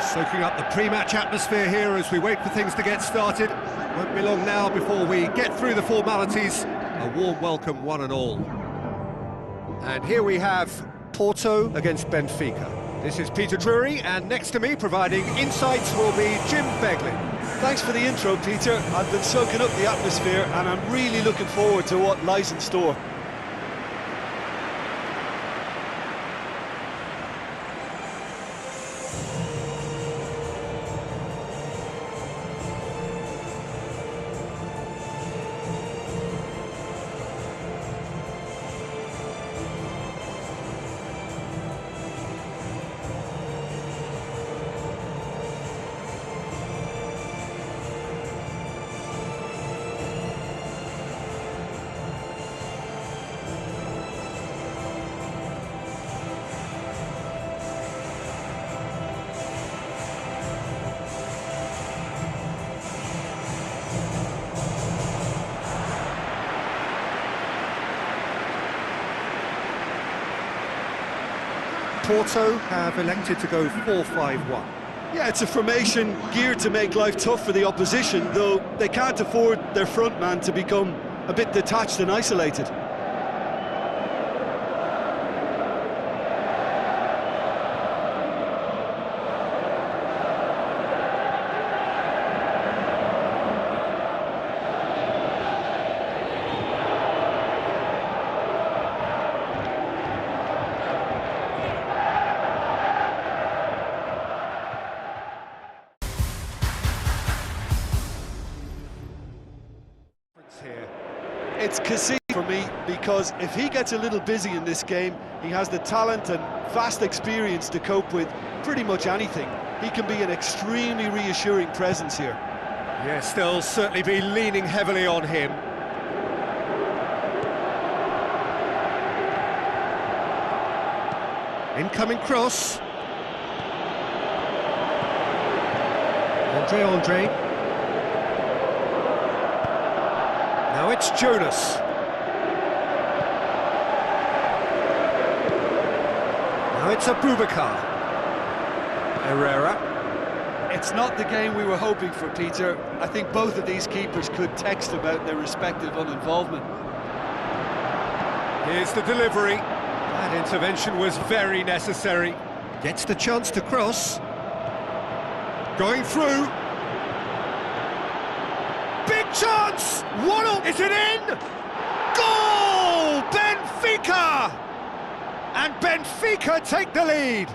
Soaking up the pre-match atmosphere here as we wait for things to get started. Won't be long now before we get through the formalities. A warm welcome, one and all. And here we have Porto against Benfica. This is Peter Drury, and next to me, providing insights, will be Jim Beglin. Thanks for the intro, Peter. I've been soaking up the atmosphere, and I'm really looking forward to what lies in store. Porto have elected to go 4-5-1. Yeah, it's a formation geared to make life tough for the opposition, though they can't afford their front man to become a bit detached and isolated. It's Cassie for me, because if he gets a little busy in this game, he has the talent and vast experience to cope with pretty much anything. He can be an extremely reassuring presence here. Yes, they'll certainly be leaning heavily on him. Incoming cross. Andre. Now it's Jonas. Now it's Abubakar. Herrera. It's not the game we were hoping for, Peter. I think both of these keepers could text about their respective uninvolvement. Here's the delivery. That intervention was very necessary. Gets the chance to cross. Going through. Big chance! 1-0, is it in? Goal! Benfica! And Benfica take the lead.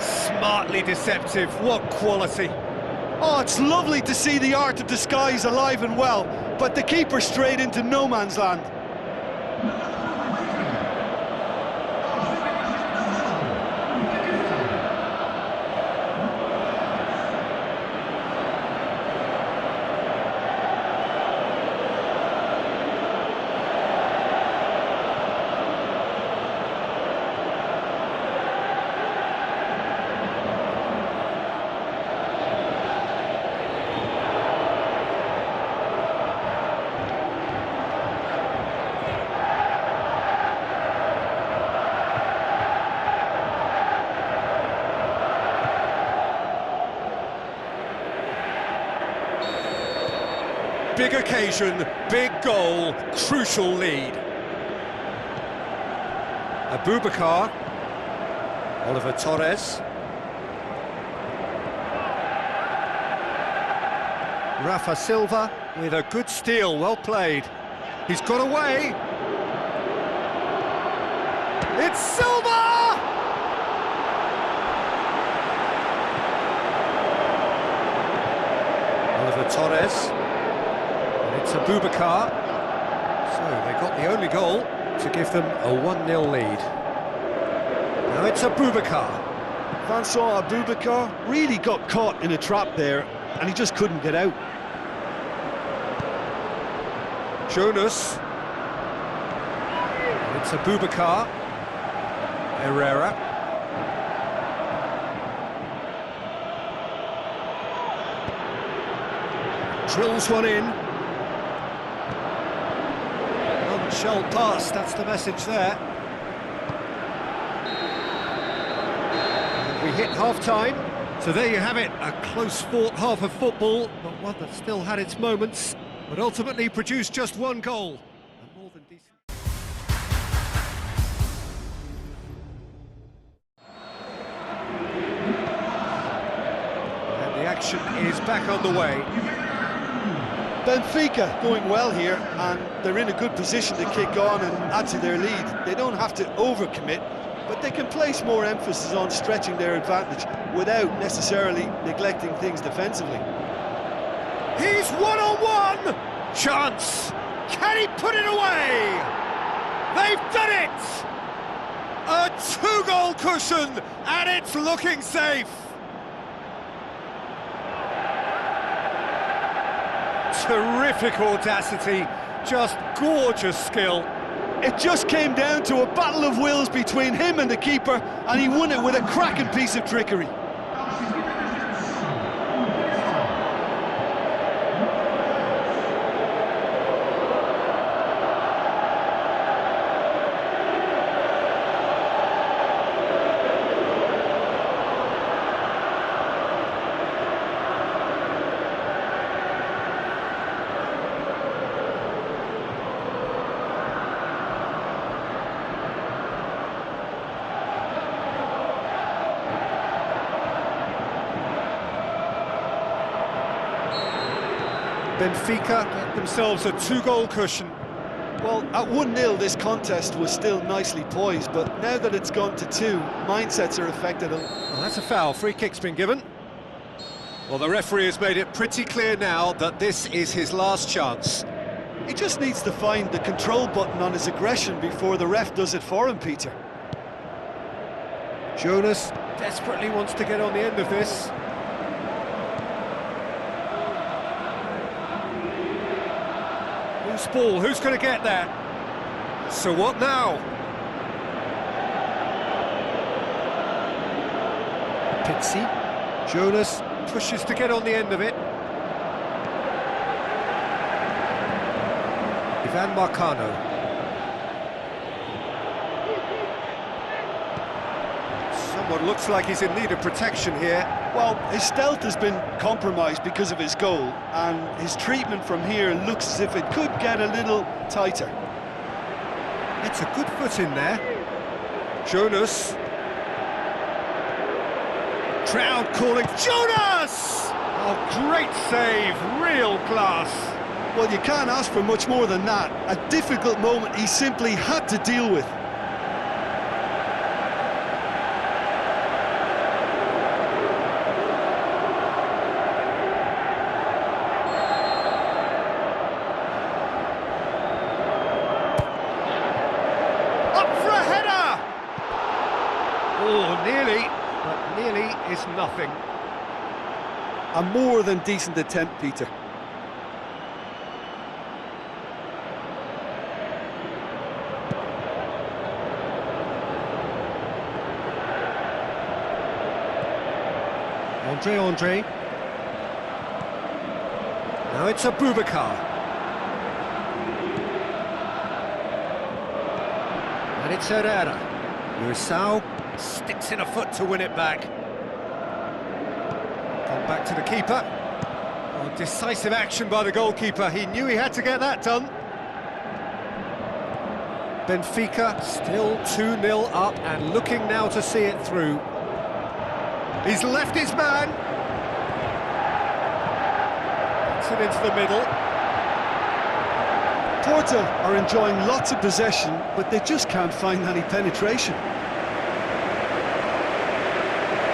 Smartly deceptive, what quality. Oh, it's lovely to see the art of disguise alive and well, but the keeper straight into no man's land. Big occasion, big goal, crucial lead. Abubakar, Oliver Torres. Rafa Silva with a good steal, well played. He's got away. It's Silva! Oliver Torres. It's Abubakar. So they got the only goal to give them a 1-0 lead. Now it's Abubakar. Vincent Abubakar really got caught in a trap there, and he just couldn't get out. Jonas. It's Abubakar. Herrera. Drills one in. Shell pass, that's the message there. We hit half-time, so there you have it, a close-fought half of football, but one that still had its moments, but ultimately produced just one goal. A more than decent... And the action is back on the way. Benfica going well here, and they're in a good position to kick on and add to their lead. They don't have to overcommit, but they can place more emphasis on stretching their advantage without necessarily neglecting things defensively. He's one-on-one! Chance! Can he put it away? They've done it! A two-goal cushion, and it's looking safe! Terrific audacity, just gorgeous skill. It just came down to a battle of wills between him and the keeper, and he won it with a cracking piece of trickery. Benfica get themselves a two-goal cushion. Well, at 1-0 this contest was still nicely poised, but now that it's gone to 2, mindsets are affected. Well, that's a foul. Free kick's been given. Well, the referee has made it pretty clear now that this is his last chance. He just needs to find the control button on his aggression before the ref does it for him, Peter. Jonas desperately wants to get on the end of this. Loose ball, who's going to get there? So what now? Pizzi. Jonas pushes to get on the end of it. Ivan Marcano. Someone looks like he's in need of protection here. Well, his stealth has been compromised because of his goal, and his treatment from here looks as if it could get a little tighter. It's a good foot in there. Jonas. Crowd calling, Jonas! Oh, great save, real class. Well, you can't ask for much more than that. A difficult moment he simply had to deal with. Oh, nearly, but nearly is nothing. A more than decent attempt, Peter. Andre. Now it's a Boubacar. And it's Herrera. Luisao sticks in a foot to win it back. Come back to the keeper. Oh, decisive action by the goalkeeper. He knew he had to get that done. Benfica still 2-0 up and looking now to see it through. He's left his man. Gets it into the middle. Porto are enjoying lots of possession, but they just can't find any penetration.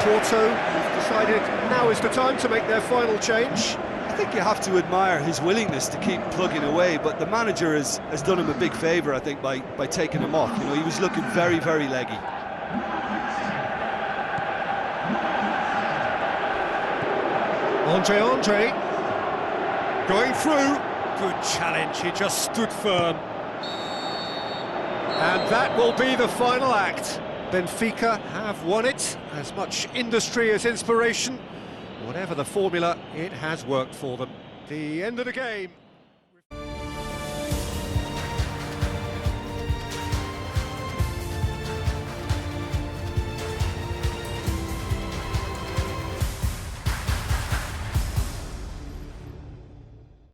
Porto have decided now is the time to make their final change. I think you have to admire his willingness to keep plugging away, but the manager has done him a big favour, I think, by taking him off. You know, he was looking very, very leggy. Andre. Going through. Good challenge, he just stood firm. And that will be the final act. Benfica have won it. As much industry as inspiration. Whatever the formula, it has worked for them. The end of the game.